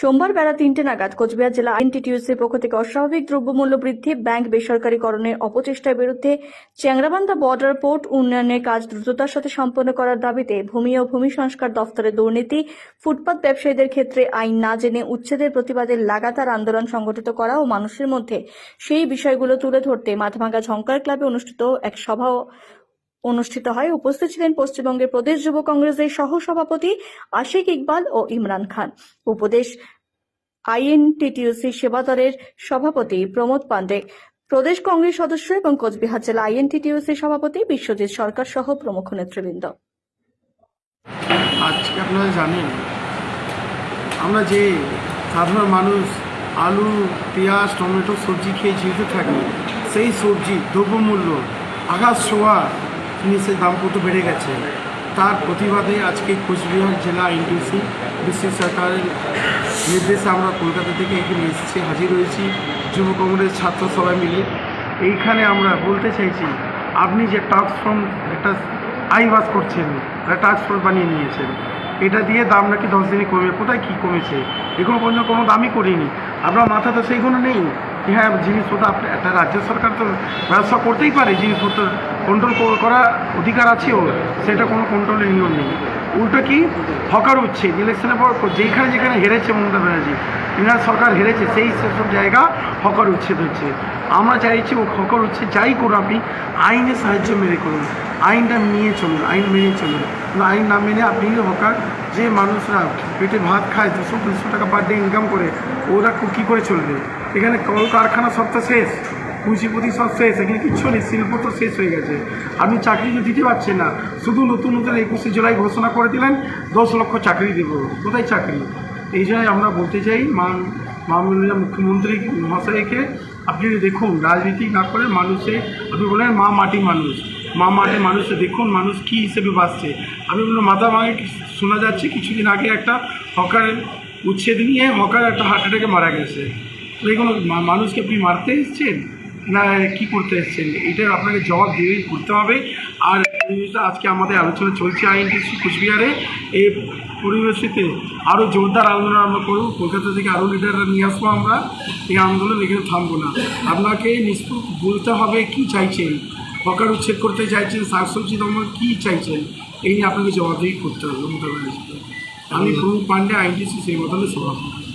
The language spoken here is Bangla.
সোমবার বেলা ৩টে নাগাদ কোচবিহার জেলা আইএনটিটিইউসির পক্ষ থেকে অস্বাভাবিক দ্রব্যমূল্য বৃদ্ধি, ব্যাংক বেসরকারীকরণের অপচেষ্টার বিরুদ্ধে চ্যাংড়াবান্ধা বর্ডার পোর্ট উন্নয়নের কাজ দ্রুততার সাথে সম্পন্ন করার দাবিতে ভূমি ও ভূমি সংস্কার দফতরের দুর্নীতি, ফুটপাত ব্যবসায়ীদের ক্ষেত্রে আইন না জেনে উচ্ছেদের প্রতিবাদে লাগাতার আন্দোলন সংগঠিত করা ও মানুষের মধ্যে সেই বিষয়গুলো তুলে ধরতে মাথাভাঙ্গা ঝংকার ক্লাবে অনুষ্ঠিত এক সভা অনুষ্ঠিত হয়। উপস্থিত ছিলেন পশ্চিমবঙ্গের প্রদেশ যুব কংগ্রেসের সহ সভাপতি আশিক ইকবাল ও ইমরান খান, উপদেশ আইএনটিটিইউসি সেবাদলের সভাপতি প্রমোদ পান্ডে, প্রদেশ কংগ্রেস সদস্য এবং কোচবিহার জেলা আইএনটিটিইউসি সভাপতি বিশ্বজিৎ সরকার সহ প্রমুখ নেতৃবৃন্দ। আজকে আপনারা জানেন, আমরা যে সাধারণ মানুষ আলু, পেঁয়াজ, টমেটো সবজি খেয়ে জীবিত থাকি, সেই সবজি দ্রব্যমূল্য আকাশ ছোঁয়া জিনিসের দাম কত বেড়ে গেছে, তার প্রতিবাদে আজকে কোচবিহার জেলা আইএনটিটিইউসি বিশ্ব সরকারের নির্দেশে আমরা কলকাতা থেকে এখানে এসেছি, হাজির হয়েছি যুব কংগ্রেস ছাত্র সবাই মিলে। এইখানে আমরা বলতে চাইছি, আপনি যে টাস্ক ফোর্স একটা আইবাস করছেন, একটা টাস্ক ফোর্স বানিয়ে নিয়েছেন, এটা দিয়ে দাম নাকি 10 দিনে কমে, কোথায় কী কমেছে? এগুলো পর্যন্ত কোনো দামই করিনি। আপনার মাথা তো সেইগুলো নেই কি হ্যাঁ জিনিসপত্র একটা রাজ্য সরকার তো ব্যবসা করতেই পারে, জিনিসপত্র কন্ট্রোল করার অধিকার আছে, ওর সেটা কোনো কন্ট্রোলের নিয়ম নেই। উল্টো কি হকার উচ্ছেদ, ইলেকশনের পর যেখানে যেখানে হেরেছে মমতা ব্যানার্জি, ইনার সরকার হেরেছে, সেই সেসব জায়গা হকার উচ্ছেদ হচ্ছে। আমরা চাইছি ও হকার উচ্ছেদ যাই করুন, আপনি আইনের সাহায্য মেনে করুন, আইনটা নিয়ে চলুন, আইন মেনে চলুন। আইন না মেনে আপনি হকার, যে মানুষরা পেটে ভাত খায় 200-300 টাকা পার ডে ইনকাম করে, ওরা কী করে চলবে? এখানে কলকারখানা সব তো শেষ, পুঁজিপতি সব শেষ, এখানে কিচ্ছু নেই, শিল্প তো শেষ হয়ে গেছে। আপনি চাকরি তো দিতে পারছেন না, শুধু নতুন 21শে জুলাই ঘোষণা করে দিলেন 10 লক্ষ চাকরি দেবো, কোথায় চাকরি? এই জন্যই আমরা বলতে চাই মাননীয় মুখ্যমন্ত্রী মহাশয়কে, আপনি দেখুন রাজনীতি না করে মানুষে, আপনি বলেন মা মাটি মানুষ, মা মাটি মানুষে দেখুন মানুষ কী হিসেবে বাঁচছে। আমি বললাম মাথা ভাঙে শোনা যাচ্ছে কিছুদিন আগে একটা হকারের উচ্ছেদ নিয়ে হকার একটা হার্ট অ্যাটাকে মারা গেছে। তো এগুলো মানুষকে আপনি মারতে এসছেন না কী করতে এসছেন? এটার আপনাকে জবাব দিয়েই করতে হবে। আর আজকে আমাদের আলোচনা চলছে আইএনটিটিইউসি কোচবিহারে, এই পরিবেশিতে আরও জোরদার আন্দোলন আমরা করব, কলকাতা থেকে আরও লিডাররা নিয়ে আসবো। আমরা এই আন্দোলন এখানে থামবো না। আপনাকে নিশ্চিত বলতে হবে কী চাইছেন, হকার উচ্ছেদ করতে চাইছেন, শাকসবজি দাম কী চাইছেন, এই নিয়ে আপনাকে জবাবদিহি করতে হবে। আমি প্রমুখ পান্ডে, আইএনটিটিইউসি সেই মতনের সভাপতি।